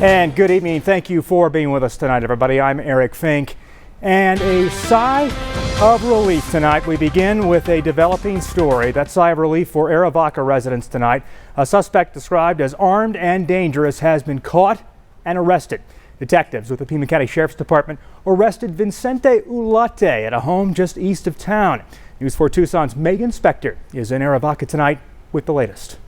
And good evening. Thank you for being with us tonight, everybody. I'm Eric Fink. And a sigh of relief tonight. We begin with a developing story. That sigh of relief for Arivaca residents tonight. A suspect described as armed and dangerous has been caught and arrested. Detectives with the Pima County Sheriff's Department arrested Vincente Ulate at a home just east of town. News 4 Tucson's Megan Spector is in Arivaca tonight with the latest.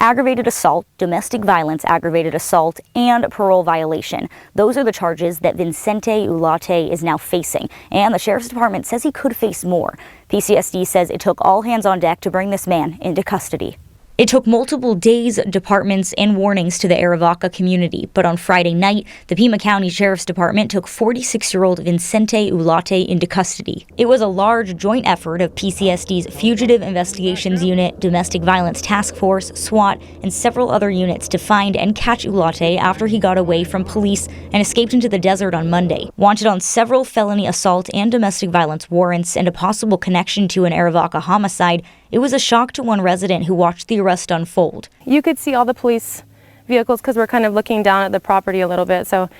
Aggravated assault, domestic violence, aggravated assault, and parole violation. Those are the charges that Vincente Ulate is now facing, and the Sheriff's Department says he could face more. PCSD says it took all hands on deck to bring this man into custody. It took multiple days, departments, and warnings to the Arivaca community, but on Friday night, the Pima County Sheriff's Department took 46-year-old Vincente Ulate into custody. It was a large joint effort of PCSD's Fugitive Investigations Unit, Domestic Violence Task Force, SWAT, and several other units to find and catch Ulate after he got away from police and escaped into the desert on Monday. Wanted on several felony assault and domestic violence warrants and a possible connection to an Arivaca homicide, it was a shock to one resident who watched the arrest unfold. You could see all the police vehicles because we're kind of looking down at the property a little bit. So,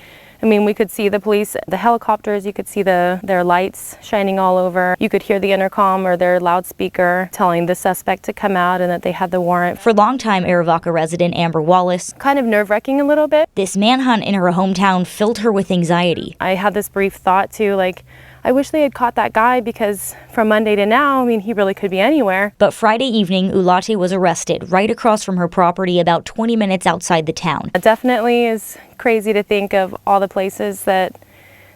I mean, we could see the police, the helicopters, you could see their lights shining all over. You could hear the intercom or their loudspeaker telling the suspect to come out and that they had the warrant. For longtime Arivaca resident Amber Wallace, kind of nerve-wracking a little bit. This manhunt in her hometown filled her with anxiety. I had this brief thought too, like, I wish they had caught that guy because from Monday to now, I mean, he really could be anywhere. But Friday evening, Ulate was arrested right across from her property about 20 minutes outside the town. It definitely is crazy to think of all the places that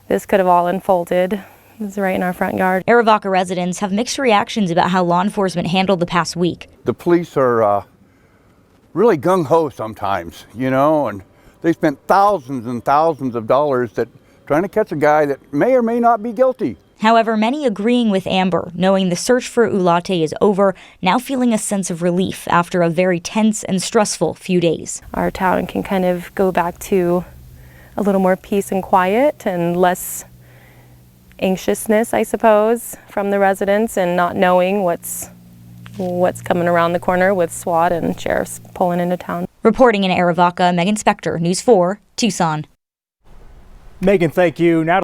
this could have all unfolded. It's right in our front yard. Arivaca residents have mixed reactions about how law enforcement handled the past week. The police are really gung-ho sometimes, you know, and they spent thousands and thousands of dollars trying to catch a guy that may or may not be guilty. However, many agreeing with Amber, knowing the search for Ulate is over, now feeling a sense of relief after a very tense and stressful few days. Our town can kind of go back to a little more peace and quiet and less anxiousness, I suppose, from the residents and not knowing what's coming around the corner with SWAT and sheriffs pulling into town. Reporting in Arivaca, Megan Spector, News 4, Tucson. Megan, thank you. Now